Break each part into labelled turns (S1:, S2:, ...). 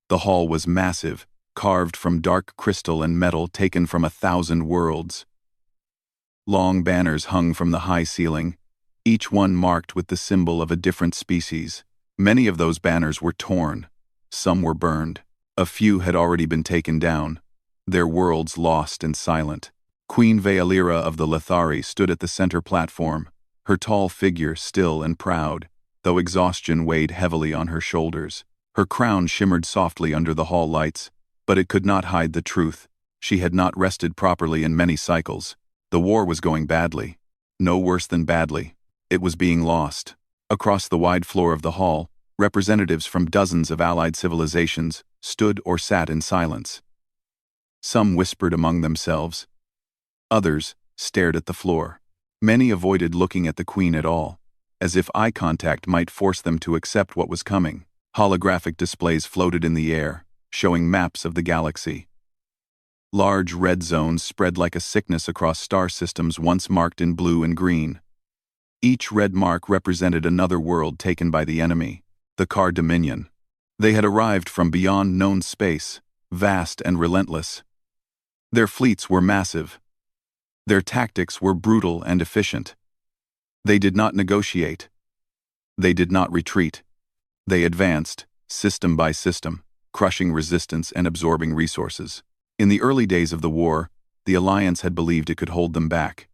S1: The hall was massive, carved from dark crystal and metal taken from 1,000 worlds. Long banners hung from the high ceiling, each one marked with the symbol of a different species. Many of those banners were torn. Some were burned. A few had already been taken down, their worlds lost and silent. Queen Vaelira of the Lethari stood at the center platform, her tall figure still and proud, though exhaustion weighed heavily on her shoulders. Her crown shimmered softly under the hall lights, but it could not hide the truth. She had not rested properly in many cycles. The war was going badly. No worse than badly. It was being lost. Across the wide floor of the hall, representatives from dozens of allied civilizations stood or sat in silence. Some whispered among themselves. Others stared at the floor. Many avoided looking at the queen at all, as if eye contact might force them to accept what was coming. Holographic displays floated in the air, showing maps of the galaxy. Large red zones spread like a sickness across star systems once marked in blue and green. Each red mark represented another world taken by the enemy, the Car Dominion. They had arrived from beyond known space, vast and relentless. Their fleets were massive. Their tactics were brutal and efficient. They did not negotiate. They did not retreat. They advanced, system by system, crushing resistance and absorbing resources. In the early days of the war, the Alliance had believed it could hold them back.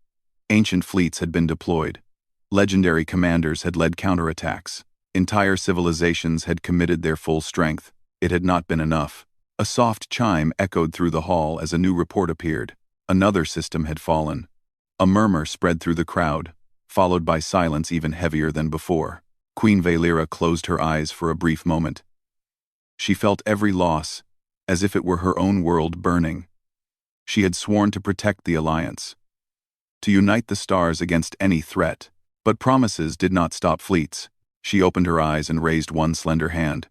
S1: Ancient fleets had been deployed. Legendary commanders had led counterattacks. Entire civilizations had committed their full strength. It had not been enough. A soft chime echoed through the hall as a new report appeared. Another system had fallen. A murmur spread through the crowd, followed by silence even heavier than before. Queen Vaelira closed her eyes for a brief moment. She felt every loss, as if it were her own world burning. She had sworn to protect the Alliance, to unite the stars against any threat. But promises did not stop fleets. She opened her eyes and raised one slender hand.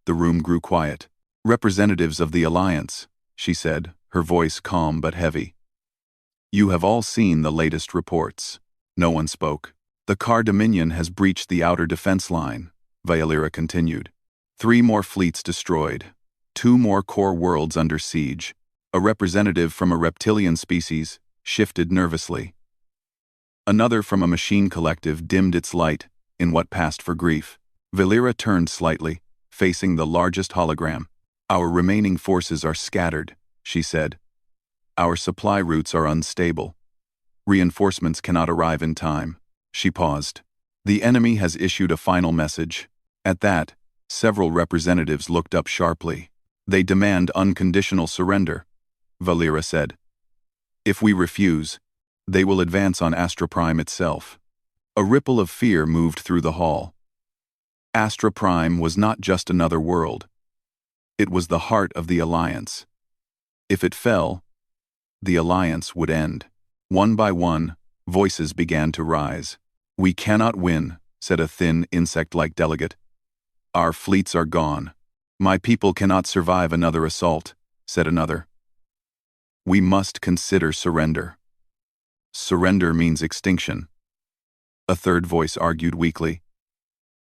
S1: The room grew quiet. "Representatives of the Alliance," she said, her voice calm but heavy. "You have all seen the latest reports." No one spoke. "The Car Dominion has breached the outer defense line," Vaelira continued. 3 more fleets destroyed. 2 more core worlds under siege. A representative from a reptilian species shifted nervously. Another from a machine collective dimmed its light in what passed for grief. Vaelira turned slightly, facing the largest hologram. "Our remaining forces are scattered," she said. "Our supply routes are unstable. Reinforcements cannot arrive in time." She paused. "The enemy has issued a final message." At that, several representatives looked up sharply. "They demand unconditional surrender," Vaelira said. "If we refuse, they will advance on Astra Prime itself." A ripple of fear moved through the hall. Astra Prime was not just another world. It was the heart of the Alliance. If it fell, the Alliance would end. One by one, voices began to rise. "We cannot win," said a thin, insect-like delegate. "Our fleets are gone." "My people cannot survive another assault," said another. "We must consider surrender. Surrender means extinction," a third voice argued weakly.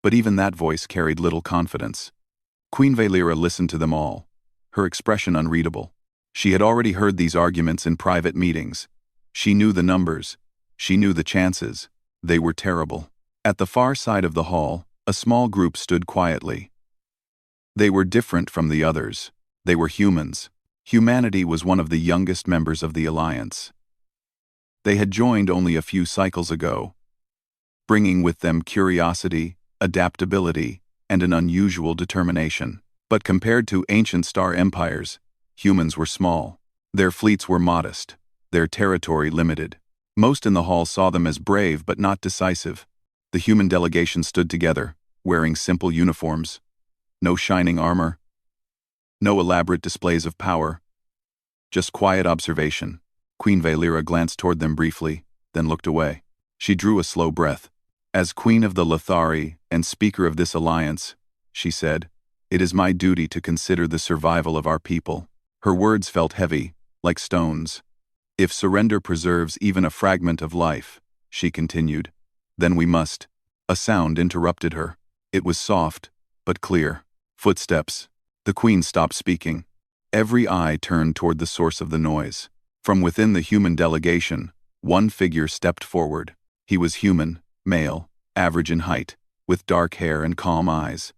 S1: But even that voice carried little confidence. Queen Vaelira listened to them all, her expression unreadable. She had already heard these arguments in private meetings. She knew the numbers. She knew the chances. They were terrible. At the far side of the hall, a small group stood quietly. They were different from the others. They were humans. Humanity was one of the youngest members of the Alliance. They had joined only a few cycles ago, bringing with them curiosity, adaptability, and an unusual determination. But compared to ancient star empires, humans were small. Their fleets were modest, their territory limited. Most in the hall saw them as brave but not decisive. The human delegation stood together, wearing simple uniforms. No shining armor. No elaborate displays of power. Just quiet observation. Queen Vaelira glanced toward them briefly, then looked away. She drew a slow breath. "As Queen of the Lethari and Speaker of this alliance," she said, "it is my duty to consider the survival of our people." Her words felt heavy, like stones. "If surrender preserves even a fragment of life," she continued, "then we must." A sound interrupted her. It was soft, but clear. Footsteps. The Queen stopped speaking. Every eye turned toward the source of the noise. From within the human delegation, one figure stepped forward. He was human, male, average in height, with dark hair and calm eyes.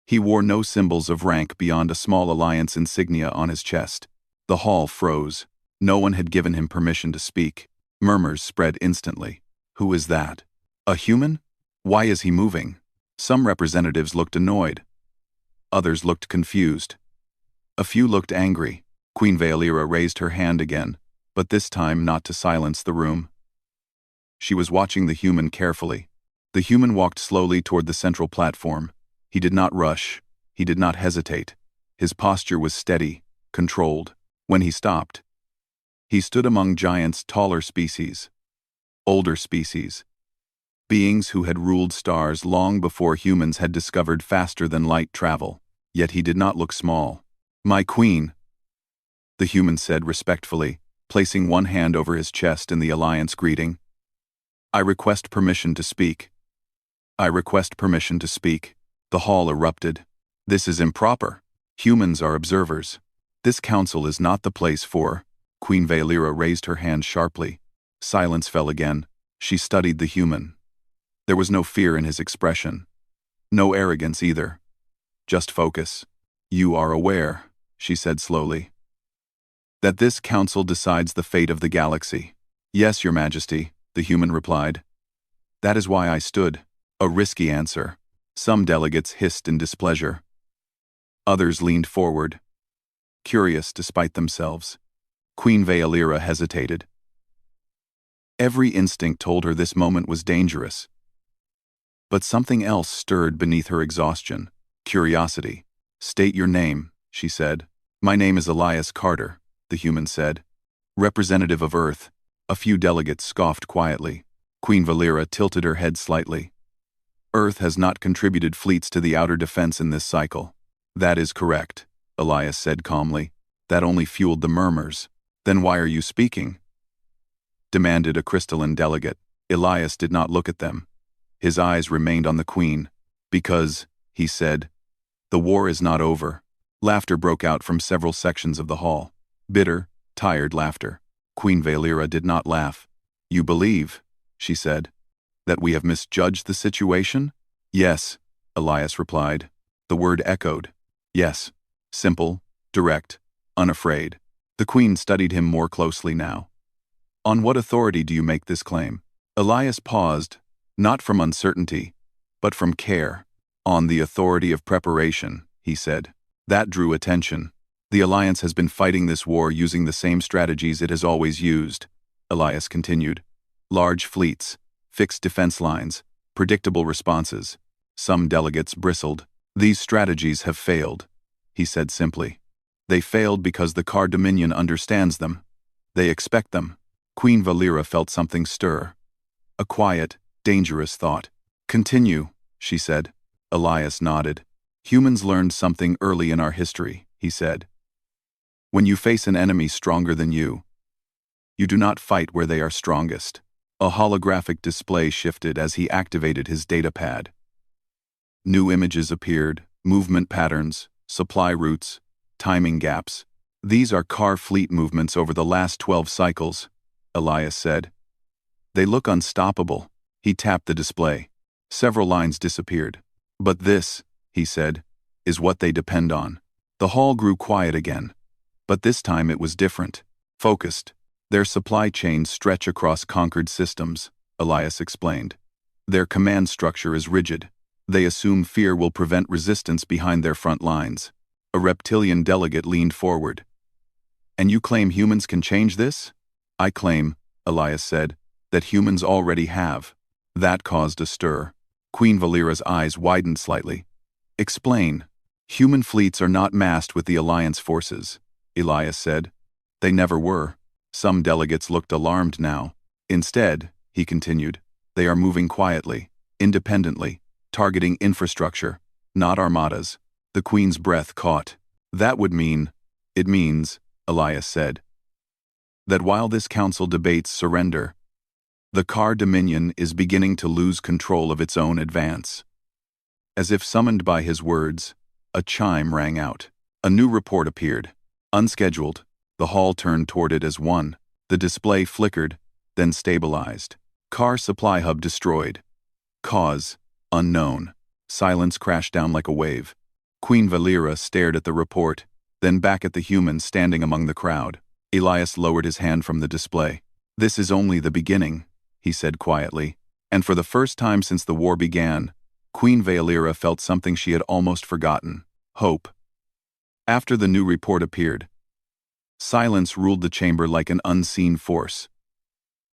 S1: He wore no symbols of rank beyond a small alliance insignia on his chest. The hall froze. No one had given him permission to speak. Murmurs spread instantly. Who is that? A human? Why is he moving? Some representatives looked annoyed. Others looked confused. A few looked angry. Queen Valeera raised her hand again, but this time not to silence the room. She was watching the human carefully. The human walked slowly toward the central platform. He did not rush. He did not hesitate. His posture was steady, controlled. When he stopped, he stood among giants, taller species, older species, beings who had ruled stars long before humans had discovered faster-than-light travel. Yet he did not look small. "My queen," the human said respectfully, placing one hand over his chest in the alliance greeting. "I request permission to speak." "I request permission to speak." The hall erupted. "This is improper. Humans are observers. This council is not the place for—" Queen Valeera raised her hand sharply. Silence fell again. She studied the human. There was no fear in his expression. No arrogance either. Just focus. "You are aware," she said slowly, "that this council decides the fate of the galaxy." "Yes, Your Majesty," the human replied. "That is why I stood." A risky answer. Some delegates hissed in displeasure. Others leaned forward, curious despite themselves. Queen Valeera hesitated. Every instinct told her this moment was dangerous. But something else stirred beneath her exhaustion. Curiosity. "State your name," she said. "My name is Elias Carter," the human said. "Representative of Earth." A few delegates scoffed quietly. Queen Valeera tilted her head slightly. "Earth has not contributed fleets to the outer defense in this cycle." "That is correct," Elias said calmly. "That only fueled the murmurs." "Then why are you speaking?" demanded a crystalline delegate. Elias did not look at them. His eyes remained on the queen. "Because," he said, "the war is not over." Laughter broke out from several sections of the hall. Bitter, tired laughter. Queen Valeera did not laugh. "You believe," she said, "that we have misjudged the situation?" "Yes," Elias replied. The word echoed. "Yes." Simple, direct, unafraid. The queen studied him more closely now. "On what authority do you make this claim?" Elias paused, not from uncertainty, but from care. "On the authority of preparation," he said. That drew attention. "The Alliance has been fighting this war using the same strategies it has always used," Elias continued. "Large fleets, fixed defense lines, predictable responses." Some delegates bristled. "These strategies have failed," he said simply. "They failed because the Car Dominion understands them. They expect them." Queen Valeera felt something stir. A quiet, dangerous thought. "Continue," she said. Elias nodded. "Humans learned something early in our history," he said. "When you face an enemy stronger than you do not fight where they are strongest." A holographic display shifted as he activated his data pad. New images appeared, movement patterns, supply routes, timing gaps. "These are car fleet movements over the last 12 cycles," Elias said. "They look unstoppable." He tapped the display. Several lines disappeared. "But this," he said, "is what they depend on." The hall grew quiet again. But this time it was different. Focused. "Their supply chains stretch across conquered systems," Elias explained. "Their command structure is rigid. They assume fear will prevent resistance behind their front lines." A reptilian delegate leaned forward. "And you claim humans can change this?" "I claim," Elias said, "that humans already have." That caused a stir. Queen Valeera's eyes widened slightly. "Explain." "Human fleets are not massed with the Alliance forces," Elias said. "They never were." Some delegates looked alarmed now. "Instead," he continued, "they are moving quietly, independently, targeting infrastructure, not armadas." The Queen's breath caught. "That would mean—" "It means," Elias said, "that while this council debates surrender, the Car Dominion is beginning to lose control of its own advance." As if summoned by his words, A chime rang out. A new report appeared. Unscheduled, the hall turned toward it as one. The display flickered, then stabilized. Car supply hub destroyed. Cause, unknown. Silence crashed down like a wave. Queen Valera stared at the report, then back at the human standing among the crowd. Elias lowered his hand from the display. "This is only the beginning," he said quietly. And for the first time since the war began, Queen Valera felt something she had almost forgotten: hope. After the new report appeared, silence ruled the chamber like an unseen force.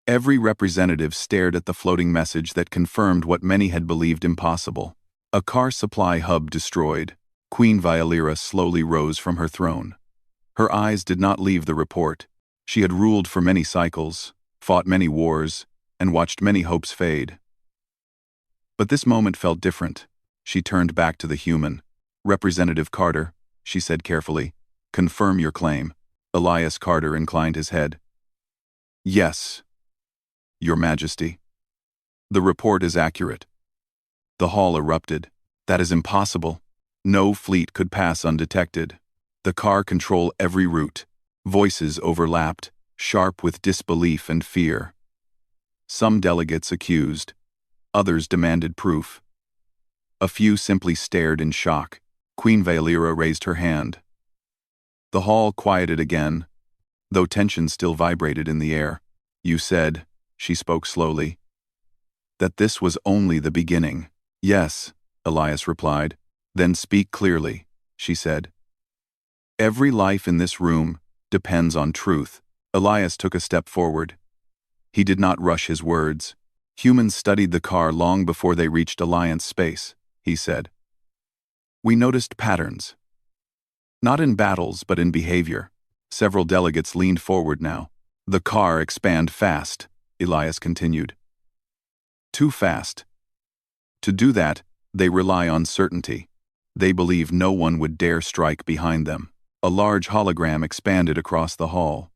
S1: Every representative stared at the floating message that confirmed what many had believed impossible. A car supply hub destroyed. Queen Valera slowly rose from her throne. Her eyes did not leave the report. She had ruled for many cycles, fought many wars, and watched many hopes fade. But this moment felt different. She turned back to the human. "Representative Carter," she said carefully, "confirm your claim." Elias Carter inclined his head. "Yes, Your Majesty. The report is accurate." The hall erupted. "That is impossible. No fleet could pass undetected. The car control every route." Voices overlapped, sharp with disbelief and fear. Some delegates accused. Others demanded proof. A few simply stared in shock. Queen Valera raised her hand. The hall quieted again, though tension still vibrated in the air. "You said," she spoke slowly, "that this was only the beginning." "Yes," Elias replied. "Then speak clearly," she said. "Every life in this room depends on truth." Elias took a step forward. He did not rush his words. "Humans studied the car long before they reached Alliance space," he said. "We noticed patterns. Not in battles, but in behavior." Several delegates leaned forward now. "The car expand fast," Elias continued. "Too fast. To do that, they rely on certainty. They believe no one would dare strike behind them." A large hologram expanded across the hall.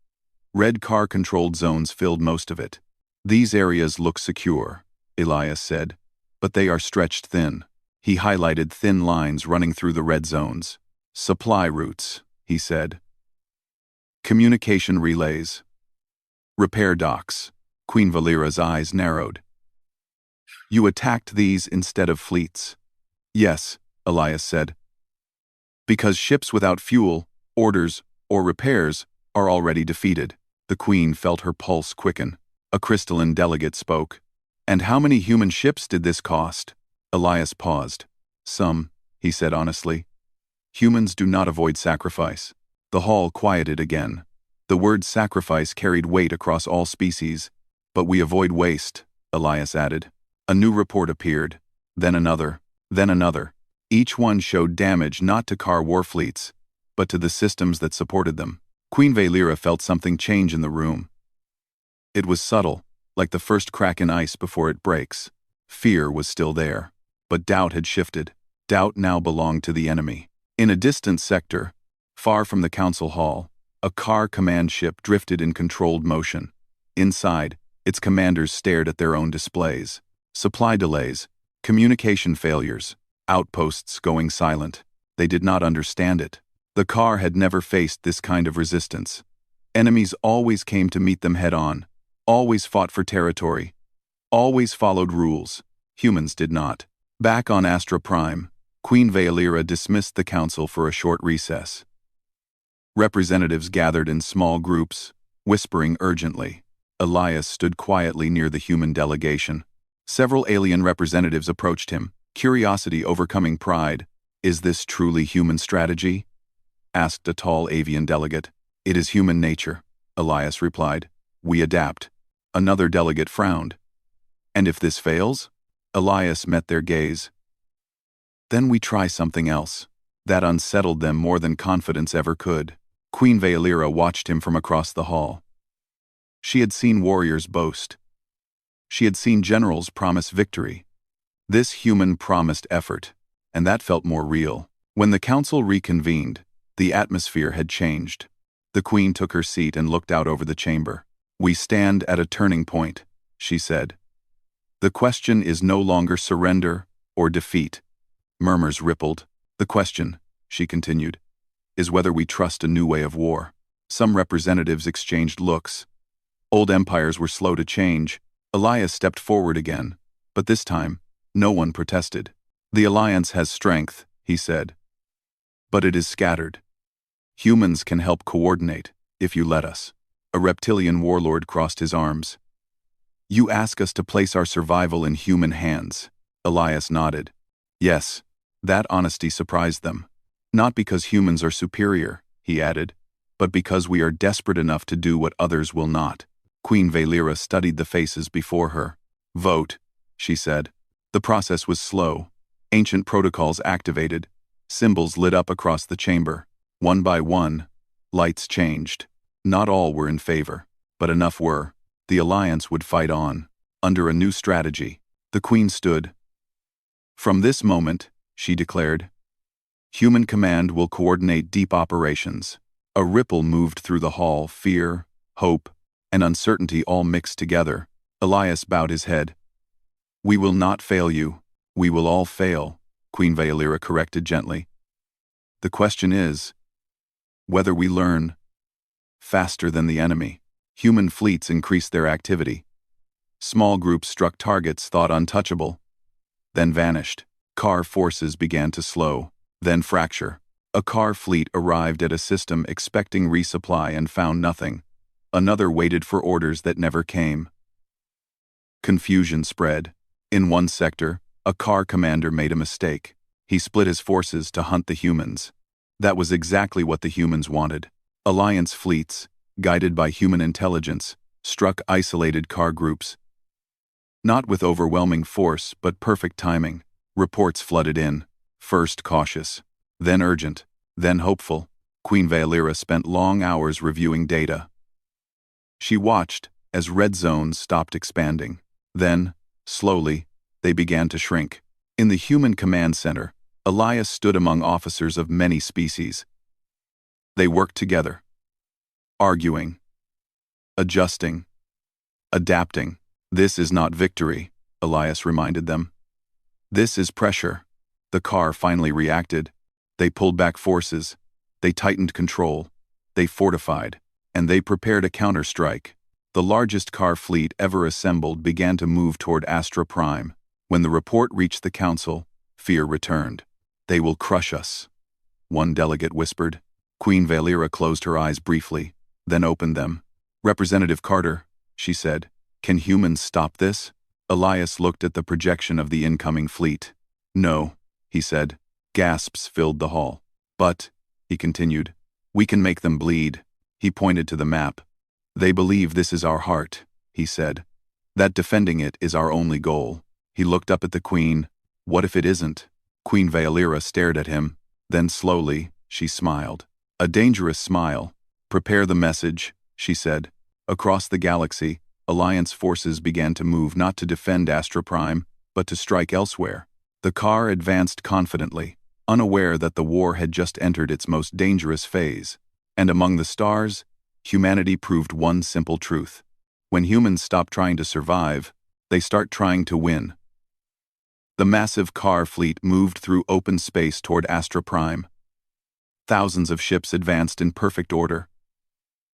S1: Red car-controlled zones filled most of it. "These areas look secure," Elias said, "but they are stretched thin." He highlighted thin lines running through the red zones. "Supply routes," he said. "Communication relays. Repair docks." Queen Valera's eyes narrowed. "You attacked these instead of fleets." "Yes," Elias said. "Because ships without fuel, orders, or repairs are already defeated." The Queen felt her pulse quicken. A crystalline delegate spoke. "And how many human ships did this cost?" Elias paused. "Some," he said honestly. "Humans do not avoid sacrifice." The hall quieted again. The word sacrifice carried weight across all species. "But we avoid waste," Elias added. A new report appeared. Then another. Then another. Each one showed damage not to car warfleets, but to the systems that supported them. Queen Valera felt something change in the room. It was subtle, like the first crack in ice before it breaks. Fear was still there, but doubt had shifted. Doubt now belonged to the enemy. In a distant sector, far from the council hall, a car command ship drifted in controlled motion. Inside, its commanders stared at their own displays. Supply delays, communication failures, outposts going silent. They did not understand it. The car had never faced this kind of resistance. Enemies always came to meet them head-on, always fought for territory, always followed rules. Humans did not. Back on Astra Prime, Queen Valera dismissed the council for a short recess. Representatives gathered in small groups, whispering urgently. Elias stood quietly near the human delegation. Several alien representatives approached him, curiosity overcoming pride. "Is this truly human strategy?" asked a tall avian delegate. "It is human nature," Elias replied. "We adapt." Another delegate frowned. "And if this fails?" Elias met their gaze. "Then we try something else." That unsettled them more than confidence ever could. Queen Valera watched him from across the hall. She had seen warriors boast. She had seen generals promise victory. This human promised effort, and that felt more real. When the council reconvened, the atmosphere had changed. The Queen took her seat and looked out over the chamber. "We stand at a turning point," she said. "The question is no longer surrender or defeat." Murmurs rippled. "The question she continued, is whether we trust a new way of war. Some representatives exchanged looks. Old empires were slow to change. Elias stepped forward again, but this time, no one protested. The alliance has strength, he said, but it is scattered. Humans can help coordinate, if you let us. A reptilian warlord crossed his arms. You ask us to place our survival in human hands. Elias nodded. Yes, that honesty surprised them. Not because humans are superior, he added, but because we are desperate enough to do what others will not. Queen Valera studied the faces before her. Vote, she said. The process was slow. Ancient protocols activated. Symbols lit up across the chamber. One by one, lights changed. Not all were in favor, but enough were. The alliance would fight on, under a new strategy. The queen stood. From this moment, she declared, human command will coordinate deep operations. A ripple moved through the hall, fear, hope, and uncertainty all mixed together. Elias bowed his head. We will not fail you. We will all fail, Queen Valera corrected gently. The question is, whether we learn faster than the enemy. Human fleets increased their activity. Small groups struck targets thought untouchable, then vanished. Car forces began to slow, then fracture. A car fleet arrived at a system expecting resupply and found nothing. Another waited for orders that never came. Confusion spread. In one sector, a car commander made a mistake. He split his forces to hunt the humans. That was exactly what the humans wanted. Alliance fleets, guided by human intelligence, struck isolated car groups. Not with overwhelming force, but perfect timing. Reports flooded in, first cautious, then urgent, then hopeful. Queen Valera spent long hours reviewing data. She watched as red zones stopped expanding. Then, slowly, they began to shrink. In the human command center, Elias stood among officers of many species. They worked together, arguing, adjusting, adapting. This is not victory, Elias reminded them. This is pressure. The car finally reacted. They pulled back forces. They tightened control. They fortified. And they prepared a counterstrike. The largest car fleet ever assembled began to move toward Astra Prime. When the report reached the council, fear returned. They will crush us, one delegate whispered. Queen Valera closed her eyes briefly, then opened them. Representative Carter, she said, can humans stop this? Elias looked at the projection of the incoming fleet. No, he said. Gasps filled the hall. But, he continued, we can make them bleed. He pointed to the map. They believe this is our heart, he said. That defending it is our only goal. He looked up at the queen. What if it isn't? Queen Valera stared at him. Then slowly, she smiled. A dangerous smile. Prepare the message, she said. Across the galaxy, Alliance forces began to move not to defend Astra Prime, but to strike elsewhere. The car advanced confidently, unaware that the war had just entered its most dangerous phase. And among the stars, humanity proved one simple truth. When humans stop trying to survive, they start trying to win. The massive car fleet moved through open space toward Astra Prime. Thousands of ships advanced in perfect order.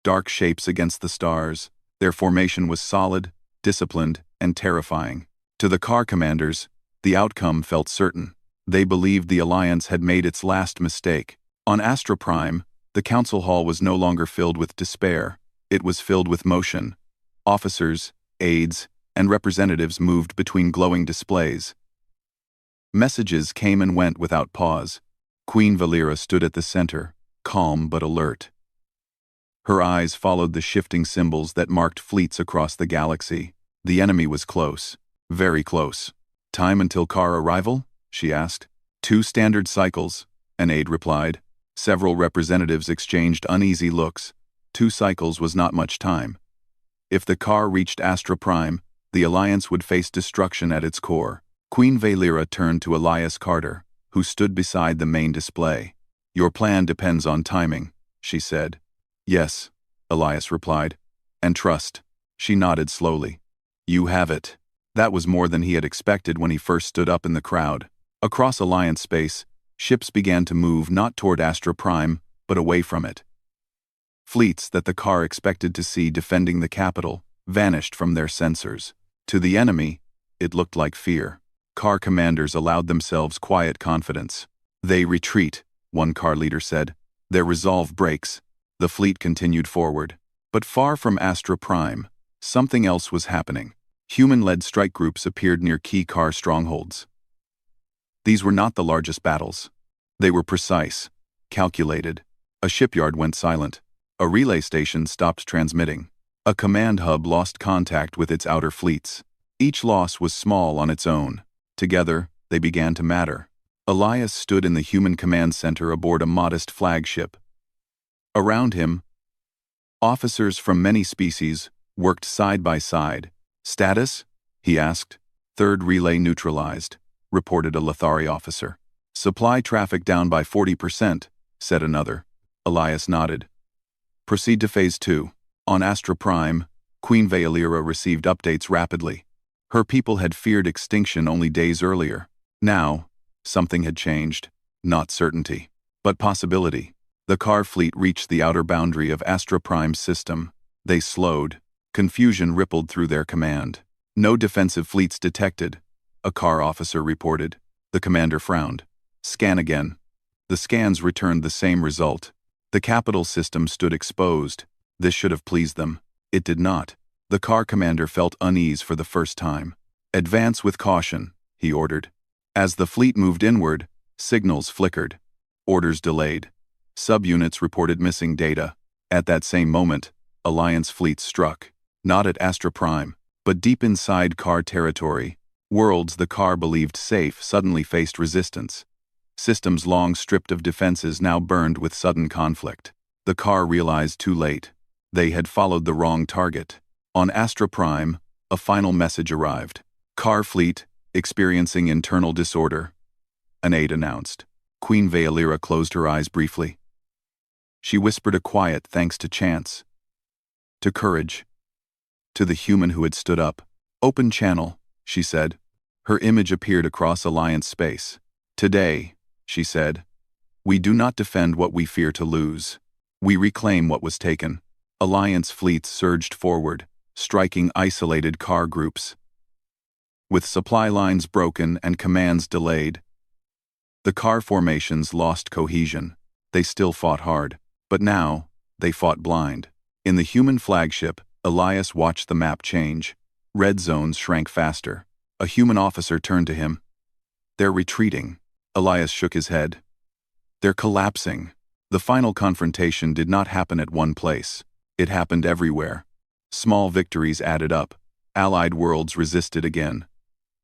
S1: Dark shapes against the stars, their formation was solid, disciplined, and terrifying. To the car commanders, the outcome felt certain. They believed the Alliance had made its last mistake. On Astra Prime, the council hall was no longer filled with despair. It was filled with motion. Officers, aides, and representatives moved between glowing displays. Messages came and went without pause. Queen Valera stood at the center, calm but alert. Her eyes followed the shifting symbols that marked fleets across the galaxy. The enemy was close, very close. Time until car arrival? She asked. 2 standard cycles, an aide replied. Several representatives exchanged uneasy looks. 2 cycles was not much time. If the car reached Astra Prime, the Alliance would face destruction at its core. Queen Valera turned to Elias Carter, who stood beside the main display. Your plan depends on timing, she said. Yes, Elias replied. And trust. She nodded slowly. You have it. That was more than he had expected when he first stood up in the crowd. Across Alliance space, Ships began to move not toward Astra Prime, but away from it. Fleets that the car expected to see defending the capital vanished from their sensors. To the enemy, it looked like fear. Car commanders allowed themselves quiet confidence. "They retreat," one car leader said. "Their resolve breaks." The fleet continued forward. But far from Astra Prime, something else was happening. Human-led strike groups appeared near key car strongholds. These were not the largest battles. They were precise, calculated. A shipyard went silent. A relay station stopped transmitting. A command hub lost contact with its outer fleets. Each loss was small on its own. Together, they began to matter. Elias stood in the human command center aboard a modest flagship. Around him, officers from many species worked side by side. "Status?" he asked. "Third relay neutralized," reported a Lothari officer. "Supply traffic down by 40%, said another. Elias nodded. "Proceed to Phase 2. On Astra Prime, Queen Veilira received updates rapidly. Her people had feared extinction only days earlier. Now, something had changed. Not certainty, but possibility. The car fleet reached the outer boundary of Astra Prime's system. They slowed. Confusion rippled through their command. "No defensive fleets detected," a car officer reported. The commander frowned. "Scan again." The scans returned the same result. The capital system stood exposed. This should have pleased them. It did not. The car commander felt unease for the first time. "Advance with caution," he ordered. As the fleet moved inward, signals flickered. Orders delayed. Subunits reported missing data. At that same moment, Alliance fleets struck. Not at Astra Prime, but deep inside car territory. Worlds the car believed safe suddenly faced resistance. Systems long stripped of defenses now burned with sudden conflict. The car realized too late. They had followed the wrong target. On Astra Prime, a final message arrived. "Car fleet, experiencing internal disorder," an aide announced. Queen Veilira closed her eyes briefly. She whispered a quiet thanks to chance, to courage, to the human who had stood up. "Open channel," she said. Her image appeared across Alliance space. "Today," she said, "we do not defend what we fear to lose. We reclaim what was taken." Alliance fleets surged forward, striking isolated car groups. With supply lines broken and commands delayed, the car formations lost cohesion. They still fought hard, but now, they fought blind. In the human flagship, Elias watched the map change. Red zones shrank faster. A human officer turned to him. "They're retreating." Elias shook his head. "They're collapsing." The final confrontation did not happen at one place. It happened everywhere. Small victories added up. Allied worlds resisted again.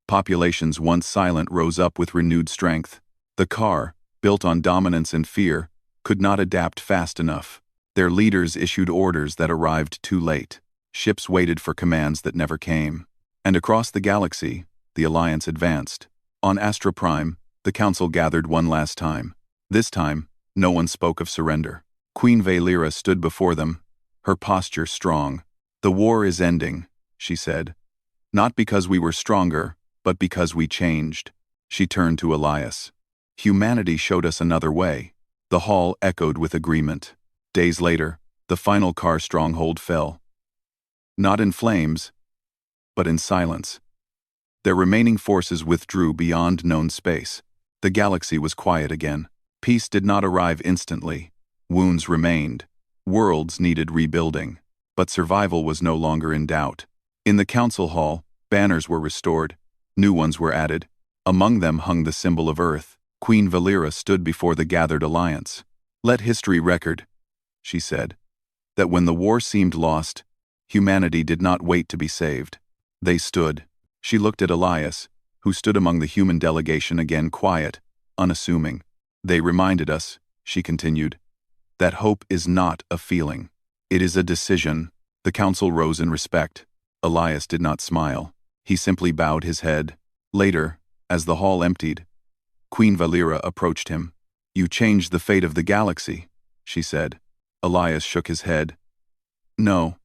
S1: Populations once silent rose up with renewed strength. The car, built on dominance and fear, could not adapt fast enough. Their leaders issued orders that arrived too late. Ships waited for commands that never came. And across the galaxy, the Alliance advanced. On Astra Prime, the Council gathered one last time. This time, no one spoke of surrender. Queen Veilira stood before them, her posture strong. "The war is ending," she said. "Not because we were stronger, but because we changed." She turned to Elias. "Humanity showed us another way." The hall echoed with agreement. Days later, the final car stronghold fell. Not in flames, but in silence. Their remaining forces withdrew beyond known space. The galaxy was quiet again. Peace did not arrive instantly. Wounds remained. Worlds needed rebuilding. But survival was no longer in doubt. In the council hall, banners were restored. New ones were added. Among them hung the symbol of Earth. Queen Veilira stood before the gathered alliance. "Let history record," she said, "that when the war seemed lost, humanity did not wait to be saved. They stood." She looked at Elias, who stood among the human delegation again, quiet, unassuming. "They reminded us," she continued, "that hope is not a feeling. It is a decision." The council rose in respect. Elias did not smile. He simply bowed his head. Later, as the hall emptied, Queen Veilira approached him. "You changed the fate of the galaxy," she said. Elias shook his head. "No.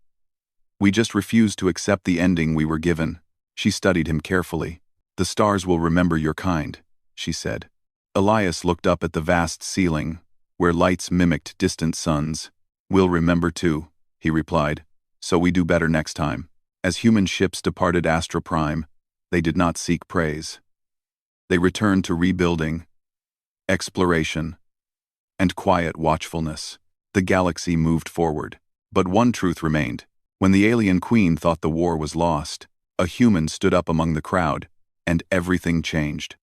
S1: We just refused to accept the ending we were given." She studied him carefully. "The stars will remember your kind," she said. Elias looked up at the vast ceiling, where lights mimicked distant suns. "We'll remember too," he replied, "so we do better next time." As human ships departed Astra Prime, they did not seek praise. They returned to rebuilding, exploration, and quiet watchfulness. The galaxy moved forward. But one truth remained. When the alien queen thought the war was lost, a human stood up among the crowd, and everything changed.